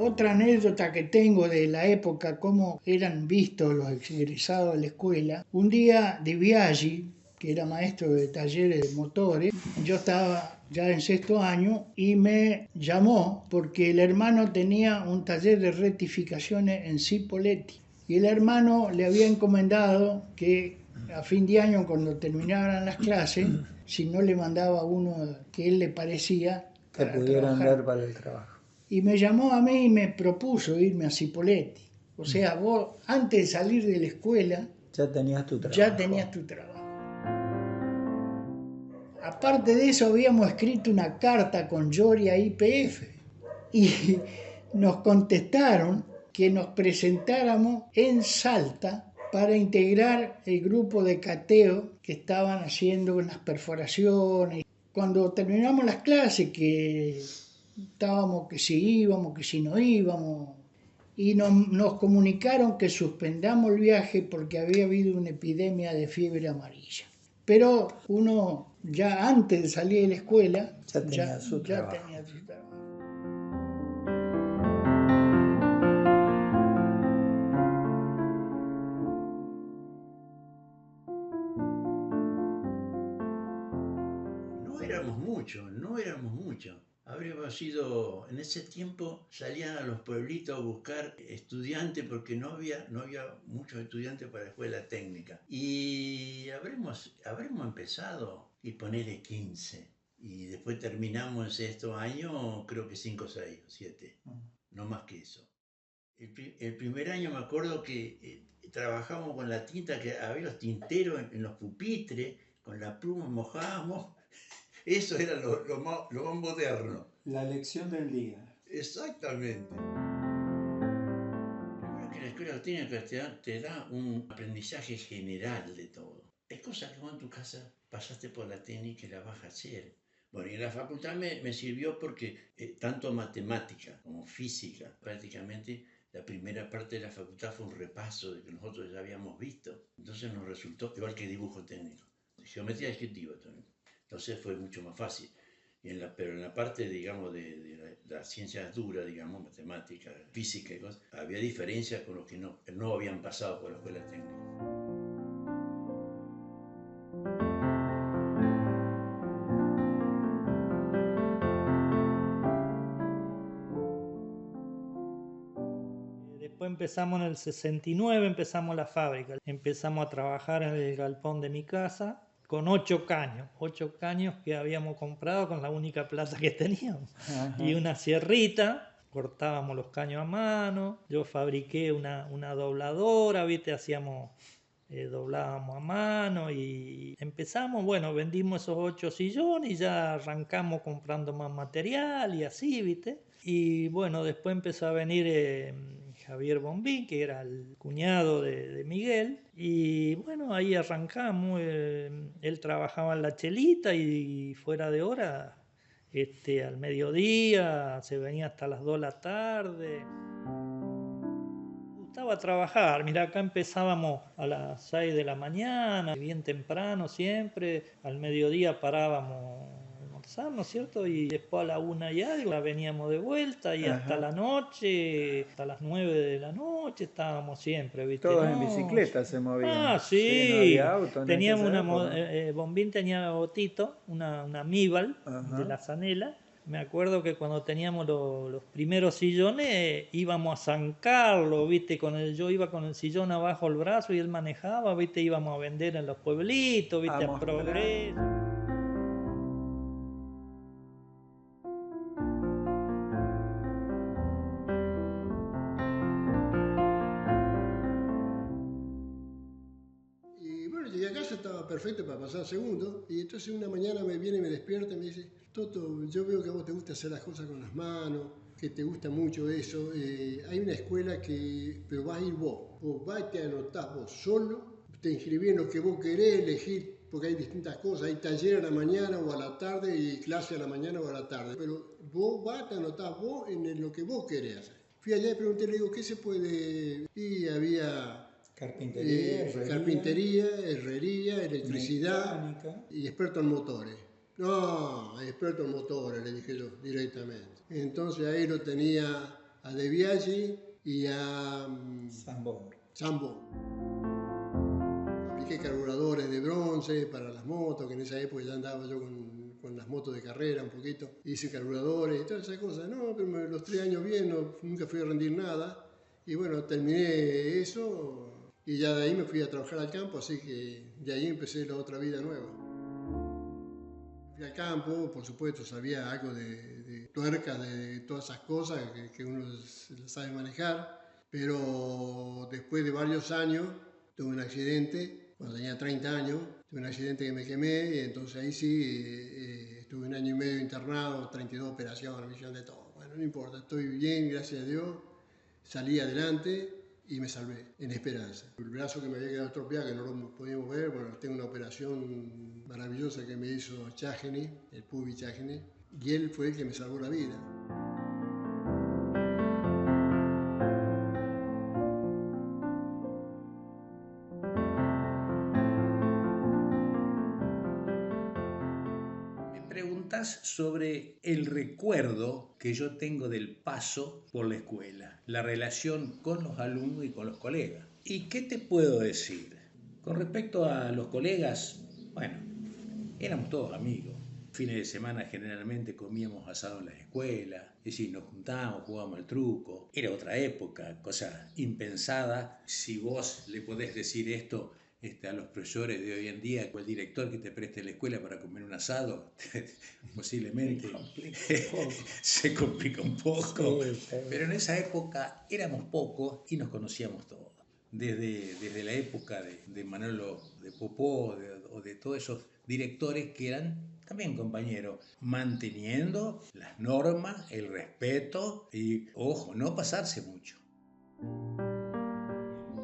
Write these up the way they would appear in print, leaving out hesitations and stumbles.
Otra anécdota que tengo de la época, cómo eran vistos los egresados de la escuela. Un día Di Biaggi, que era maestro de talleres de motores, yo estaba ya en sexto año y me llamó porque el hermano tenía un taller de rectificaciones en Cipolletti. Y el hermano le había encomendado que a fin de año, cuando terminaran las clases, si no le mandaba uno que él le parecía que para pudieran trabajar. dar para el trabajo. Y me llamó a mí y me propuso irme a Cipolletti. O sea, vos antes de salir de la escuela Ya tenías tu trabajo. ya tenías tu trabajo. Aparte de eso, habíamos escrito una carta con Yoria YPF y nos contestaron que nos presentáramos en Salta para integrar el grupo de cateo que estaban haciendo las perforaciones. Cuando terminamos las clases, que estábamos que si íbamos, que si no íbamos, y nos comunicaron que suspendamos el viaje porque había habido una epidemia de fiebre amarilla. Pero uno ya antes de salir de la escuela ya tenía su trabajo. No éramos muchos. Habríamos sido, en ese tiempo salían a los pueblitos a buscar estudiantes porque no había muchos estudiantes para la escuela técnica. Y habremos empezado y ponerle 15. Y después terminamos en sexto año, creo que 5, 6, 7. No más que eso. El primer año me acuerdo que trabajamos con la tinta, que había los tinteros en los pupitres, con la pluma mojábamos. Eso era lo más moderno. La lección del día. Exactamente. Primero que la escuela técnica te da un aprendizaje general de todo. Es cosa que vos en tu casa pasaste por la técnica y la vas a hacer. Bueno, y en la facultad me sirvió porque tanto matemática como física, prácticamente la primera parte de la facultad fue un repaso de que nosotros ya habíamos visto. Entonces nos resultó igual que dibujo técnico. Geometría descriptiva también. Entonces fue mucho más fácil. Pero en la parte, digamos, de las ciencias duras, digamos, matemáticas, física y cosas, había diferencias con los que no habían pasado por la escuela técnica. Después empezamos en el 69, empezamos la fábrica. Empezamos a trabajar en el galpón de mi casa con 8 caños que habíamos comprado con la única plata que teníamos. Ajá. Y una sierrita, cortábamos los caños a mano. Yo fabriqué una dobladora, ¿viste? Doblábamos a mano y empezamos, bueno, vendimos esos 8 sillones y ya arrancamos comprando más material y así, ¿viste? Y bueno, después empezó a venir Javier Bombín, que era el cuñado de Miguel, y bueno, ahí arrancamos. Él trabajaba en la chelita y fuera de hora, al mediodía, se venía hasta las 2 de la tarde. Me gustaba trabajar. Mira, acá empezábamos a las 6 de la mañana, bien temprano siempre, al mediodía parábamos ¿no es cierto? Y después a la 1 y algo veníamos de vuelta y hasta la noche, hasta las 9 de la noche estábamos siempre, ¿viste? Todos en bicicleta se movían. Ah, sí. Sí, no había auto. Teníamos Bombín tenía botito, una Mibal de la Zanela. Me acuerdo que cuando teníamos los primeros sillones íbamos a San Carlos, ¿viste? Yo iba con el sillón abajo el brazo y él manejaba, ¿viste? Íbamos a vender en los pueblitos, ¿viste? A Progreso. Perfecto para pasar segundo, y entonces una mañana me viene y me despierta y me dice: Toto, yo veo que a vos te gusta hacer las cosas con las manos, que te gusta mucho eso, hay una escuela pero vas a ir vos vas y te anotás vos solo, te inscribís en lo que vos querés, elegir, porque hay distintas cosas, hay taller a la mañana o a la tarde y clase a la mañana o a la tarde, pero vos vas, te anotás vos en lo que vos querés hacer. Fui allá y pregunté, le digo, ¿qué se puede? Y había carpintería, herrería, electricidad, mecánica. Y experto en motores. No, experto en motores, le dije yo directamente. Entonces ahí lo tenía De Biaggi y a Sambo. Sambo. Fabriqué carburadores de bronce para las motos, que en esa época ya andaba yo con las motos de carrera un poquito. Hice carburadores y todas esas cosas. No, pero los 3 años bien, nunca fui a rendir nada. Y bueno, terminé eso y ya de ahí me fui a trabajar al campo, así que de ahí empecé la otra vida nueva. Fui al campo, por supuesto, sabía algo de tuercas, de todas esas cosas que uno sabe manejar, pero después de varios años tuve un accidente, cuando tenía 30 años, tuve un accidente que me quemé y entonces ahí sí estuve 1 año y medio internado, 32 operaciones, visión de todo. Bueno, no importa, estoy bien, gracias a Dios, salí adelante y me salvé, en esperanza. El brazo que me había quedado estropeado, que no lo podíamos ver, bueno, tengo una operación maravillosa que me hizo Chageni, el Pubi Chageni, y él fue el que me salvó la vida. Me preguntas sobre el recuerdo que yo tengo del paso por la escuela, la relación con los alumnos y con los colegas. ¿Y qué te puedo decir? Con respecto a los colegas, bueno, éramos todos amigos. Fines de semana generalmente comíamos asado en la escuela, es decir, nos juntábamos, jugábamos al truco. Era otra época, cosa impensada. Si vos le podés decir esto a los profesores de hoy en día, o el director que te preste la escuela para comer un asado, posiblemente se complica un poco. Sí. Pero en esa época éramos pocos y nos conocíamos todos. Desde la época de Manolo de Popó o de todos esos directores que eran también compañeros, manteniendo las normas, el respeto y, ojo, no pasarse mucho.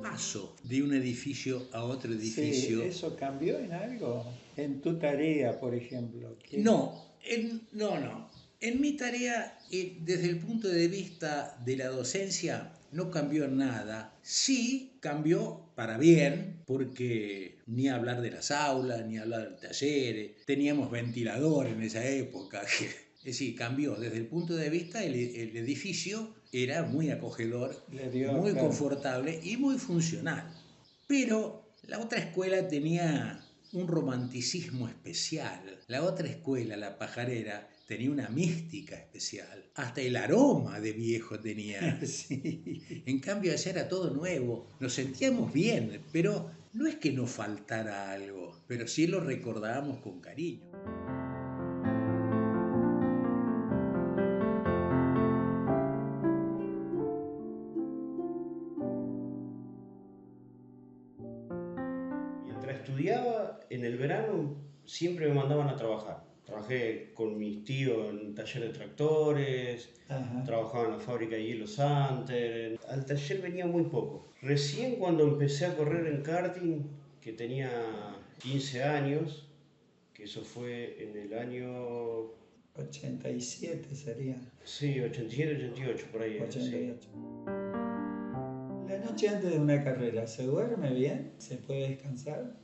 Paso de un edificio a otro edificio. Sí, ¿eso cambió en algo? En tu tarea, por ejemplo. No. En mi tarea, desde el punto de vista de la docencia, no cambió nada. Sí cambió para bien, porque ni hablar de las aulas, ni hablar del taller. Teníamos ventilador en esa época. Es decir, cambió desde el punto de vista, el edificio era muy acogedor, muy confortable y muy funcional. Pero la otra escuela tenía un romanticismo especial. La otra escuela, la pajarera, tenía una mística especial. Hasta el aroma de viejo tenía. Sí. En cambio, allá era todo nuevo. Nos sentíamos bien, pero no es que nos faltara algo, pero sí lo recordábamos con cariño. Mientras estudiaba, en el verano siempre me mandaban a trabajar. Trabajé con mis tíos en un taller de tractores, trabajaba en la fábrica de hielo Santer. Al taller venía muy poco. Recién cuando empecé a correr en karting, que tenía 15 años, que eso fue en el año... 87 sería. Sí, 87, 88, por ahí. 88. Sí. La noche antes de una carrera, ¿se duerme bien? ¿Se puede descansar?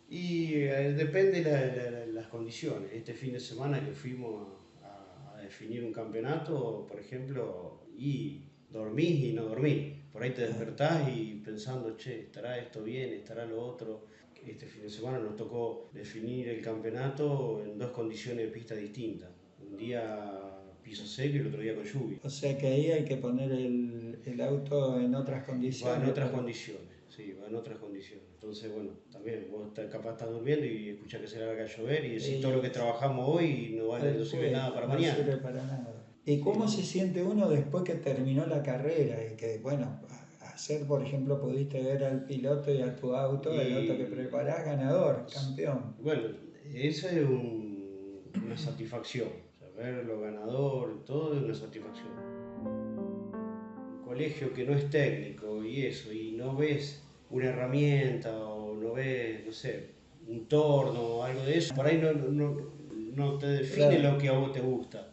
Y depende de las condiciones. Este fin de semana que fuimos a definir un campeonato, por ejemplo, y dormís y no dormís. Por ahí te despertás y pensando, che, ¿estará esto bien? ¿Estará lo otro? Este fin de semana nos tocó definir el campeonato en 2 condiciones de pista distintas. Un día piso seco y el otro día con lluvia. O sea que ahí hay que poner el auto en otras condiciones. Va en otras condiciones, sí, va en otras condiciones. Entonces, bueno, también vos capaz estás durmiendo y escuchás que se larga a llover y decís todo lo que trabajamos hoy no sirve nada para mañana. No sirve para nada. ¿Y cómo se siente uno después que terminó la carrera? Y que, bueno, hacer, por ejemplo, pudiste ver al piloto y a tu auto, el auto que preparás, ganador, campeón. Bueno, esa es una satisfacción. Verlo ganador, todo es una satisfacción. Un colegio que no es técnico y eso, y no ves una herramienta o no ves, no sé, un torno o algo de eso, por ahí no te define lo que a vos te gusta.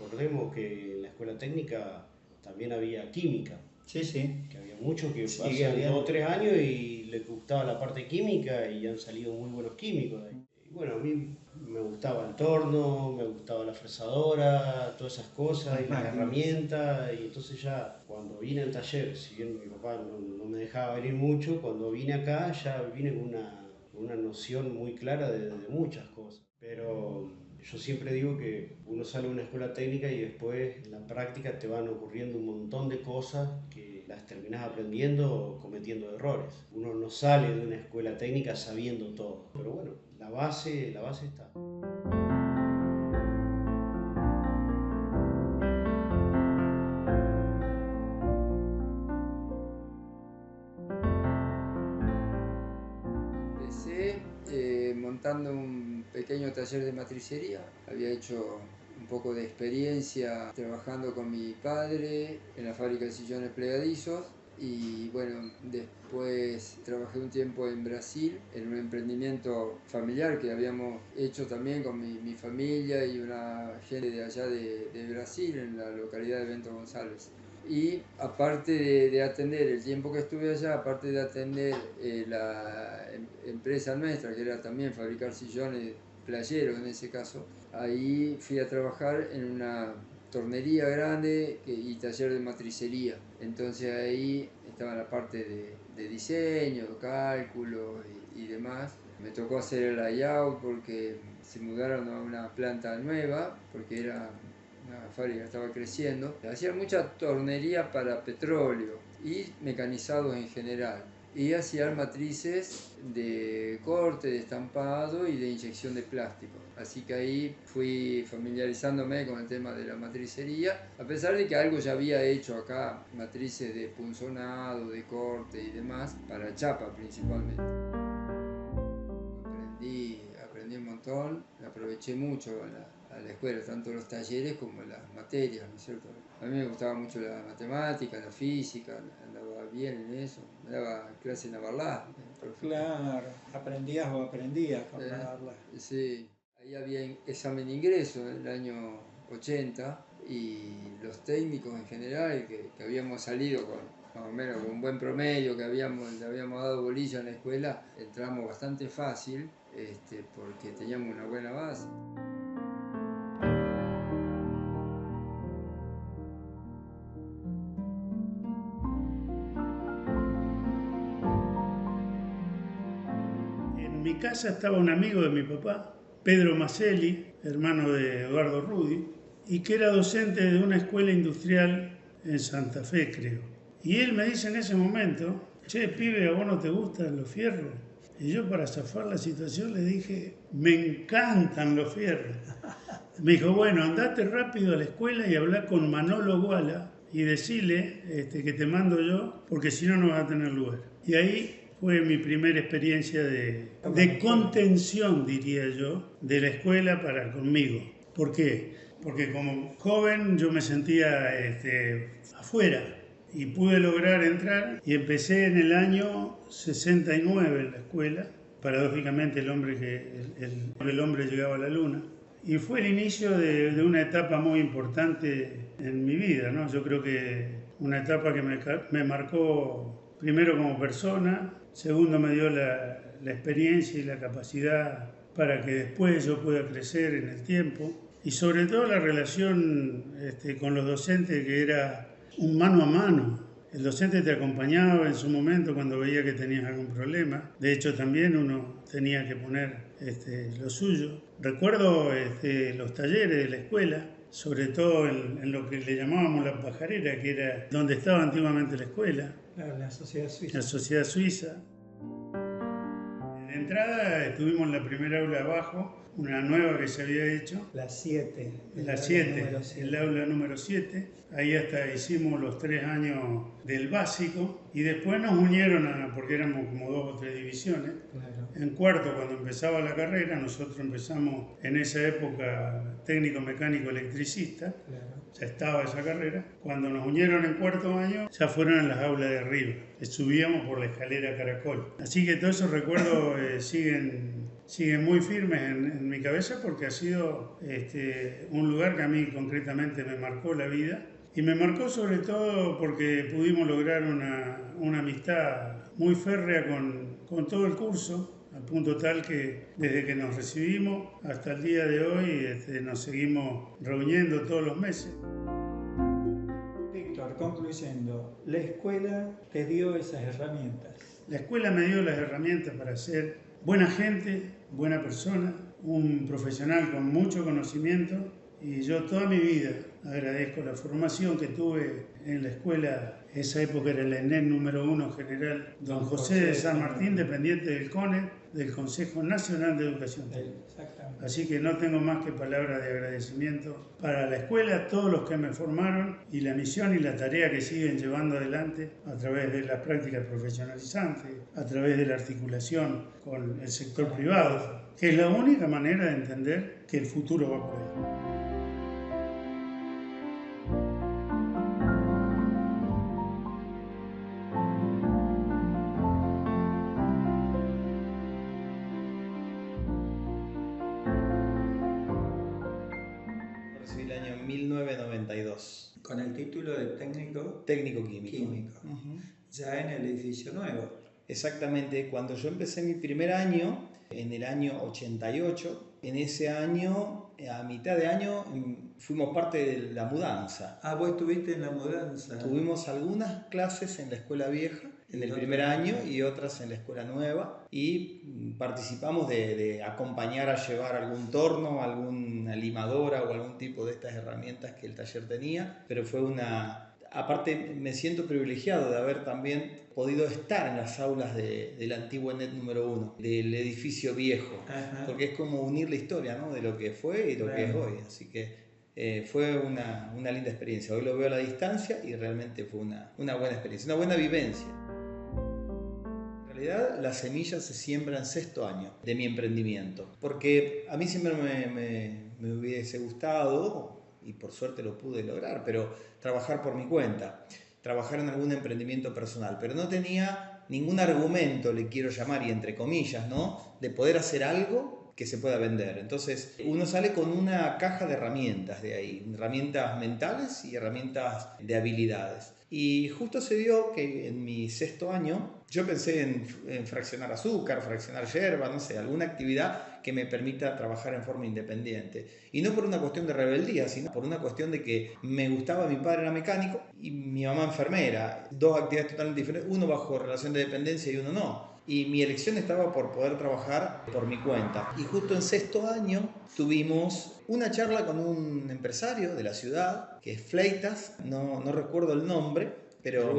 Recordemos que en la escuela técnica también había química. Sí, sí. Que había muchos que pasan 2 o 3 años y les gustaba la parte química y han salido muy buenos químicos. Bueno, a mí me gustaba el torno, me gustaba la fresadora, todas esas cosas, y las herramientas, y entonces ya cuando vine al taller, si bien mi papá no me dejaba venir mucho, cuando vine acá ya vine con una noción muy clara de muchas cosas. Pero yo siempre digo que uno sale de una escuela técnica y después en la práctica te van ocurriendo un montón de cosas que las terminás aprendiendo o cometiendo errores. Uno no sale de una escuela técnica sabiendo todo, pero bueno, la base está. Empecé montando un pequeño taller de matricería. Había hecho un poco de experiencia trabajando con mi padre en la fábrica de sillones plegadizos. Y bueno, después trabajé un tiempo en Brasil en un emprendimiento familiar que habíamos hecho también con mi familia y una gente de allá de Brasil, en la localidad de Bento González. Y aparte de atender el tiempo que estuve allá, aparte de atender la empresa nuestra, que era también fabricar sillones playeros en ese caso, ahí fui a trabajar en una tornería grande y taller de matricería. Entonces ahí estaba la parte de diseño, cálculo y demás. Me tocó hacer el layout porque se mudaron a una planta nueva, porque era una fábrica que estaba creciendo. Hacían mucha tornería para petróleo y mecanizados en general. Y hacían matrices de corte, de estampado y de inyección de plástico. Así que ahí fui familiarizándome con el tema de la matricería, a pesar de que algo ya había hecho acá, matrices de punzonado, de corte y demás, para chapa principalmente. Aprendí un montón, aproveché mucho a la escuela, tanto los talleres como las materias, ¿no es cierto? A mí me gustaba mucho la matemática, la física, andaba bien en eso, me daba clase en Navarlá. Claro, aprendías con Navarlá. Sí, ahí había examen de ingreso en el año 80 y los técnicos en general, que habíamos salido con más o menos con un buen promedio, le habíamos dado bolilla en la escuela, entramos bastante fácil porque teníamos una buena base. En mi casa estaba un amigo de mi papá, Pedro Maselli, hermano de Eduardo Rudi, y que era docente de una escuela industrial en Santa Fe, creo. Y él me dice en ese momento, che, pibe, ¿a vos no te gustan los fierros? Y yo, para zafar la situación, le dije, me encantan los fierros. Me dijo, bueno, andate rápido a la escuela y habla con Manolo Guala y decile que te mando yo, porque si no, no vas a tener lugar. Y ahí fue mi primera experiencia de contención, diría yo, de la escuela para conmigo. ¿Por qué? Porque como joven yo me sentía afuera y pude lograr entrar y empecé en el año 69 en la escuela. Paradójicamente el hombre llegaba a la luna. Y fue el inicio de una etapa muy importante en mi vida, ¿no? Yo creo que una etapa que me marcó primero como persona, segundo me dio la experiencia y la capacidad para que después yo pueda crecer en el tiempo. Y sobre todo la relación con los docentes, que era un mano a mano. El docente te acompañaba en su momento cuando veía que tenías algún problema. De hecho, también uno tenía que poner lo suyo. Recuerdo los talleres de la escuela, sobre todo en lo que le llamábamos la pajarera, que era donde estaba antiguamente la escuela. La Sociedad Suiza. La Sociedad Suiza. De entrada estuvimos en la primera aula abajo, una nueva que se había hecho. La 7. La 7, el aula número 7. Ahí hasta hicimos los 3 años del básico y después nos unieron, porque éramos como 2 o 3 divisiones. Claro. En cuarto, cuando empezaba la carrera, nosotros empezamos en esa época técnico mecánico electricista. Claro. Ya estaba esa carrera. Cuando nos unieron en cuarto año, ya fueron en las aulas de arriba. Subíamos por la escalera Caracol. Así que todos esos recuerdos siguen muy firmes en mi cabeza, porque ha sido un lugar que a mí concretamente me marcó la vida. Y me marcó sobre todo porque pudimos lograr una amistad muy férrea con todo el curso. al punto tal que desde que nos recibimos hasta el día de hoy nos seguimos reuniendo todos los meses. Víctor, concluyendo, la escuela te dio esas herramientas. La escuela me dio las herramientas para ser buena gente, buena persona, un profesional con mucho conocimiento, y yo toda mi vida agradezco la formación que tuve en la escuela. Esa época era la ENED número 1 general Don José de San Martín, dependiente del CONE, del Consejo Nacional de Educación Técnica. Así que no tengo más que palabras de agradecimiento para la escuela, todos los que me formaron, y la misión y la tarea que siguen llevando adelante a través de las prácticas profesionalizantes, a través de la articulación con el sector privado, que es la única manera de entender que el futuro va por ahí. Recibí el año 1992. Con el título de técnico químico. Ya en el edificio nuevo. Exactamente, cuando yo empecé mi primer año, en el año 88, en ese año, a mitad de año, fuimos parte de la mudanza. Ah, vos estuviste en la mudanza. Tuvimos algunas clases en la escuela vieja, en el primer año, y otras en la escuela nueva, y participamos de acompañar a llevar algún torno, alguna limadora o algún tipo de estas herramientas que el taller tenía, pero fue una... Aparte, me siento privilegiado de haber también podido estar en las aulas del antiguo ENED número 1, del edificio viejo. Ajá. Porque es como unir la historia, ¿no?, de lo que fue y lo que es hoy. Así que fue una linda experiencia. Hoy lo veo a la distancia y realmente fue una buena experiencia, una buena vivencia. En realidad, las semillas se siembran en sexto año de mi emprendimiento, porque a mí siempre me hubiese gustado, y por suerte lo pude lograr, pero trabajar por mi cuenta, trabajar en algún emprendimiento personal, pero no tenía ningún argumento, le quiero llamar, y entre comillas, ¿no?, de poder hacer algo que se pueda vender. Entonces uno sale con una caja de herramientas de ahí, herramientas mentales y herramientas de habilidades. Y justo se dio que en mi sexto año yo pensé en fraccionar azúcar, fraccionar yerba, no sé, alguna actividad que me permita trabajar en forma independiente. Y no por una cuestión de rebeldía, sino por una cuestión de que me gustaba, mi padre era mecánico y mi mamá enfermera. Dos actividades totalmente diferentes, uno bajo relación de dependencia y uno no. Y mi elección estaba por poder trabajar por mi cuenta. Y justo en sexto año tuvimos una charla con un empresario de la ciudad, que es Fleitas, no recuerdo el nombre, pero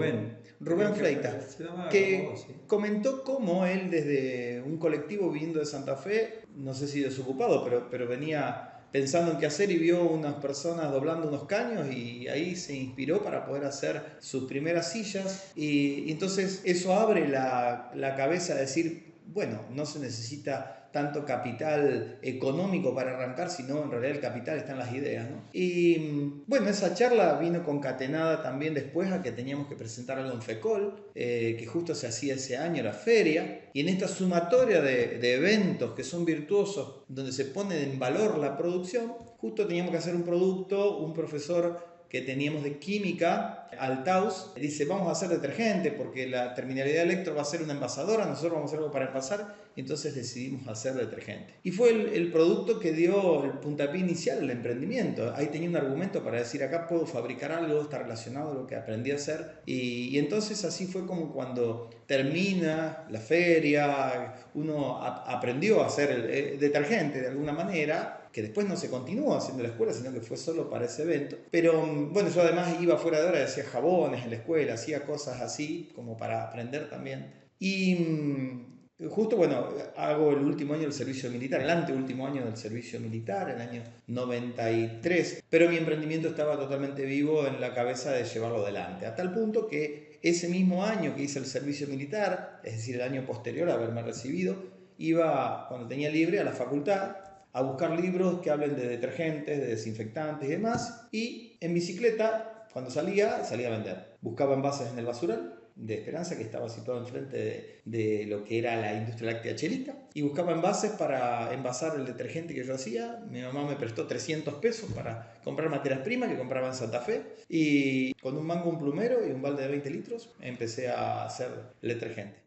Rubén Fleitas, que comentó cómo él desde un colectivo viniendo de Santa Fe, no sé si desocupado, pero venía pensando en qué hacer y vio unas personas doblando unos caños y ahí se inspiró para poder hacer sus primeras sillas y entonces eso abre la cabeza a decir, bueno, no se necesita tanto capital económico para arrancar, sino en realidad el capital está en las ideas, ¿no? Y bueno, esa charla vino concatenada también después a que teníamos que presentar algo en FECOL, que justo se hacía ese año, la feria, y en esta sumatoria de eventos que son virtuosos, donde se pone en valor la producción, justo teníamos que hacer un producto, un profesor que teníamos de química, Altaus, dice, vamos a hacer detergente porque la terminalidad electro va a ser una envasadora, nosotros vamos a hacer algo para envasar, y entonces decidimos hacer detergente. Y fue el producto que dio el puntapié inicial al emprendimiento. Ahí tenía un argumento para decir, acá puedo fabricar algo, está relacionado a lo que aprendí a hacer. Y entonces así fue como cuando termina la feria, uno aprendió a hacer detergente de alguna manera, que después no se continuó haciendo en la escuela, sino que fue solo para ese evento. Pero bueno, yo además iba fuera de hora, hacía jabones en la escuela, hacía cosas así como para aprender también. Y justo, bueno, hago el último año del servicio militar, el anteúltimo año del servicio militar, el año 93, pero mi emprendimiento estaba totalmente vivo en la cabeza de llevarlo adelante, a tal punto que ese mismo año que hice el servicio militar, es decir, el año posterior a haberme recibido, iba, cuando tenía libre, a la facultad, a buscar libros que hablen de detergentes, de desinfectantes y demás, y en bicicleta, cuando salía a vender. Buscaba envases en el basural de Esperanza, que estaba situado enfrente de lo que era la industria láctea Chelita, y buscaba envases para envasar el detergente que yo hacía. Mi mamá me prestó 300 pesos para comprar materias primas que compraba en Santa Fe, y con un mango, un plumero y un balde de 20 litros empecé a hacer el detergente.